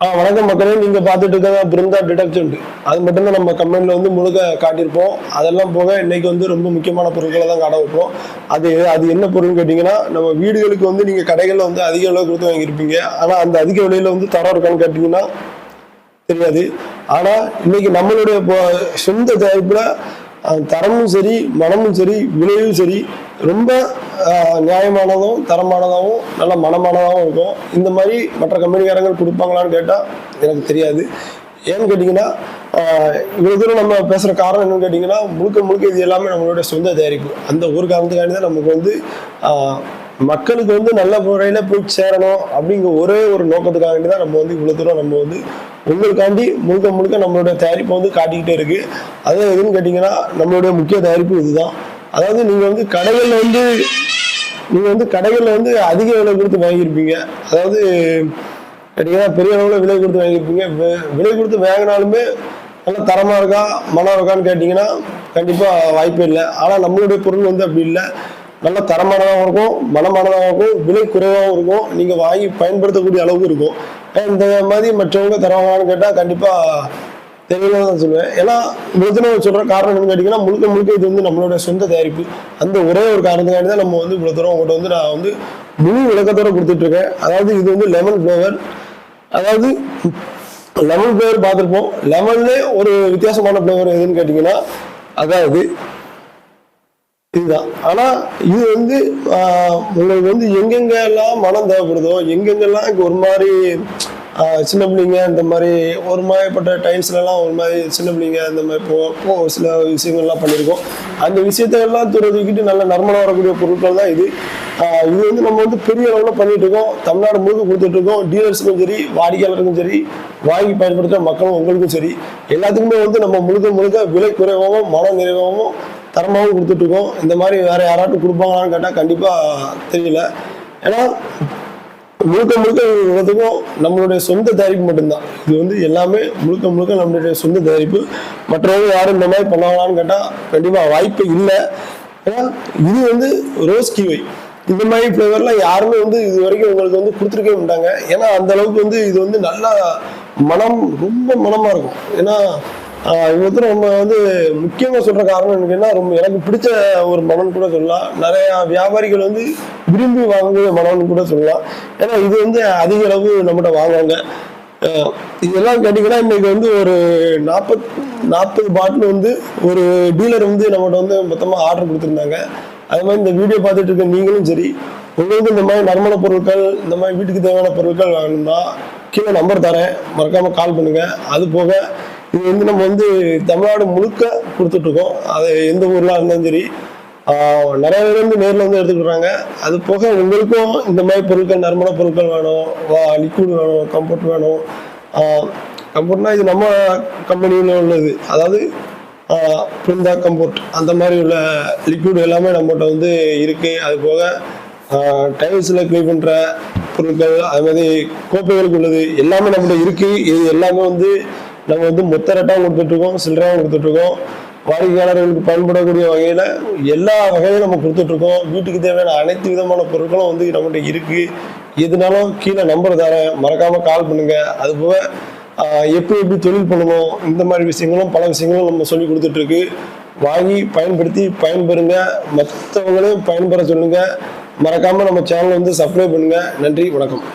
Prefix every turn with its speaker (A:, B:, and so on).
A: வணக்கம் மக்களே, நீங்க பார்த்துட்டு இருக்கிறதா பிருந்தா டிடர்ஜென்ட். அது மட்டும் தான் நம்ம கம்பெனில வந்து முழுக்க காட்டியிருப்போம். அதெல்லாம் போக இன்னைக்கு வந்து ரொம்ப முக்கியமான பொருட்களை தான் காட்ட வைப்போம். அது அது என்ன பொருள்னு கேட்டீங்கன்னா, நம்ம வீடுகளுக்கு வந்து நீங்க கடைகளில் வந்து அதிக விலை கொடுத்து வாங்கியிருப்பீங்க. ஆனா அந்த அதிக விலையில வந்து தரம் இருக்கான்னு கேட்டீங்கன்னா தெரியாது. ஆனா இன்னைக்கு நம்மளுடைய சொந்த தயாரிப்புல தரமும் சரி, மனமும் சரி, விலையும் சரி, ரொம்ப நியாயமானதும் தரமானதாகவும் நல்ல மனமானதாகவும் இருக்கும். இந்த மாதிரி மற்ற கம்பெனிக்காரங்க கொடுப்பாங்களான்னு கேட்டால் எனக்கு தெரியாது. ஏன்னு கேட்டிங்கன்னா, இவ்வளோ தூரம் நம்ம பேசுகிற காரணம் என்னன்னு கேட்டிங்கன்னா, முழுக்க முழுக்க இது எல்லாமே நம்மளுடைய சொந்த தயாரிப்பு. அந்த ஒரு காரணத்துக்காண்டி தான் நமக்கு வந்து மக்களுக்கு வந்து நல்ல முறையில் போய் சேரணும் அப்படிங்கிற ஒரே ஒரு நோக்கத்துக்காண்டி தான் நம்ம வந்து இவ்வளோ தூரம் நம்ம வந்து உங்களுக்காண்டி முழுக்க முழுக்க நம்மளுடைய தயாரிப்பை வந்து காட்டிக்கிட்டே இருக்கு. அது எதுன்னு கேட்டிங்கன்னா, நம்மளுடைய முக்கிய தயாரிப்பு இதுதான். அதாவது நீங்கள் வந்து கடைகளில் வந்து அதிக விலை கொடுத்து வாங்கியிருப்பீங்க. அதாவது கேட்டிங்கன்னா பெரிய அளவில் விலை கொடுத்து வாங்கியிருப்பீங்க. விலை கொடுத்து வாங்கினாலுமே நல்ல தரமாக இருக்கா, மனம் இருக்கான்னு கேட்டிங்கன்னா கண்டிப்பாக வாய்ப்பே இல்லை. ஆனால் நம்மளுடைய பொருள் வந்து அப்படி இல்லை. நல்ல தரமானதாகவும் இருக்கும், மனமானதாகவும் இருக்கும், விலை குறைவாகவும் இருக்கும், நீங்கள் வாங்கி பயன்படுத்தக்கூடிய அளவுக்கு இருக்கும். இந்த மாதிரி மற்றவங்க தரவாங்கன்னு கேட்டால் கண்டிப்பாக தெரியல தான் சொல்லுவேன். ஏன்னா இவ்வளோ சொல்கிற காரணம் என்னன்னு கேட்டிங்கன்னா, முழுக்க முழுக்க இது வந்து நம்மளோட சொந்த தயாரிப்பு. அந்த ஒரே ஒரு காரணத்துக்காண்டி தான் நம்ம வந்து இவ்வளோ தூரம் உங்கள்கிட்ட வந்து நான் வந்து முழு விளக்கத்தோடு கொடுத்துட்ருக்கேன். அதாவது இது வந்து லெமன் ஃப்ளேவர். அதாவது லெமன் ஃப்ளேவர் பார்த்துருப்போம். லெமன்லேயே ஒரு வித்தியாசமான ஃப்ளேவர் எதுன்னு கேட்டிங்கன்னா அதாவது இதுதான். ஆனா இது வந்து உங்களுக்கு வந்து எங்கெங்கெல்லாம் மனம் தேவைப்படுதோ, எங்கெங்கெல்லாம் ஒரு மாதிரி சின்ன பிள்ளைங்க இந்த மாதிரி ஒரு மாதிரிப்பட்ட டைம்ஸ்லாம் ஒரு மாதிரி சின்ன பிள்ளைங்க இந்த மாதிரி சில விஷயங்கள்லாம் பண்ணியிருக்கோம். அந்த விஷயத்தையெல்லாம் துறவிக்கிட்டு நல்ல நர்மலாக வரக்கூடிய பொருட்கள் தான் இது. இது வந்து நம்ம வந்து பெரிய அளவில் பண்ணிட்டு இருக்கோம். தமிழ்நாடு முழுக்க கொடுத்துட்டு இருக்கோம். டீலர்ஸுக்கும் சரி, வாடிக்கையாளருக்கும் சரி, வாங்கி பயன்படுத்துகிற மக்களும் உங்களுக்கும் சரி, எல்லாத்துக்குமே வந்து நம்ம முழுக்க முழுக்க விலை குறைவாகவும் மன நிறைவாகவும் தரமாகவும் கொடுத்துட்டு இருக்கோம். இந்த மாதிரி வேற யாராட்டும் கொடுப்பாங்களான்னு கேட்டால் கண்டிப்பாக தெரியல. ஏன்னா முழுக்க முழுக்க இவ்வளோத்துக்கும் நம்மளுடைய சொந்த தயாரிப்பு மட்டும்தான். இது வந்து எல்லாமே முழுக்க முழுக்க நம்மளுடைய சொந்த தயாரிப்பு. மற்றவங்க யாரும் இந்த மாதிரி பண்ணுவாங்களான்னு கேட்டால் கண்டிப்பாக வாய்ப்பு இல்லை. ஏன்னா இது வந்து ரோஸ் கிவி இந்த மாதிரி ஃப்ளேவர்லாம் யாருமே வந்து இது வரைக்கும் உங்களுக்கு வந்து கொடுத்துருக்கவே மாட்டாங்க. ஏன்னா அந்த அளவுக்கு வந்து இது வந்து நல்லா மனம், ரொம்ப மனமாக இருக்கும். ஏன்னா இவ்வளோ நம்ம வந்து முக்கியமாக சொல்கிற காரணம் என்னன்னா, ரொம்ப எனக்கு பிடிச்ச ஒரு மனம் கூட சொல்லலாம். நிறையா வியாபாரிகள் வந்து விரும்பி வாங்கக்கூடிய மனம்னு கூட சொல்லலாம். ஏன்னா இது வந்து அதிக அளவு நம்மகிட்ட வாங்குவாங்க. இதெல்லாம் கேட்டிங்கன்னா இன்னைக்கு வந்து ஒரு 40 பாட்டில் வந்து ஒரு டீலர் வந்து நம்மகிட்ட வந்து மொத்தமாக ஆர்டர் கொடுத்துருந்தாங்க. அது மாதிரி இந்த வீடியோ பார்த்துட்டு இருக்க நீங்களும் சரி, உங்களுக்கு இந்த மாதிரி நறுமண பொருட்கள், இந்த மாதிரி வீட்டுக்கு தேவையான பொருட்கள் வாங்கணும்னா கீழே நம்பர் தரேன், மறக்காமல் கால் பண்ணுங்கள். அது போக இது வந்து நம்ம வந்து தமிழ்நாடு முழுக்க கொடுத்துட்ருக்கோம். அது எந்த ஊர்லாம் இருந்தாலும் சரி, நிறைய பேர் வந்து நேரில் வந்து எடுத்துக்கிறாங்க. அது போக உங்களுக்கும் இந்த மாதிரி பொருட்கள், நறுமண பொருட்கள் வேணும், லிக்விட் வேணும், கம்ஃபர்ட் வேணும். கம்ஃபர்ட்னா இது நம்ம கம்பெனியில் உள்ளது. அதாவது பிருந்தா கம்ஃபர்ட் அந்த மாதிரி உள்ள லிக்விட் எல்லாமே நம்மகிட்ட வந்து இருக்குது. அது போக டைல்ஸில் க்ளீன் பண்ணுற பொருட்கள், அது மாதிரி கோப்பைகளுக்கு உள்ளது எல்லாமே நம்மகிட்ட இருக்குது. இது எல்லாமே வந்து நம்ம வந்து மொத்த ரேட்டாகவும் கொடுத்துட்ருக்கோம், சில்லறையாகவும் கொடுத்துட்ருக்கோம். வாடிக்கையாளர்களுக்கு பயன்படக்கூடிய வகையில் எல்லா வகையிலும் நம்ம கொடுத்துட்ருக்கோம். வீட்டுக்கு தேவையான அனைத்து விதமான பொருட்களும் வந்து நம்மகிட்ட இருக்குது. எதுனாலும் கீழே நம்பர் தரேன், மறக்காமல் கால் பண்ணுங்கள். அதுபோக எப்படி தொழில் பண்ணணும், இந்த மாதிரி விஷயங்களும் பல விஷயங்களும் நம்ம சொல்லி கொடுத்துட்ருக்கு. வாங்கி பயன்படுத்தி பயன்பெறுங்க, மற்றவங்களையும் பயன்பெற சொல்லுங்கள். மறக்காமல் நம்ம சேனலை வந்து சப்ஸ்கிரைப் பண்ணுங்கள். நன்றி, வணக்கம்.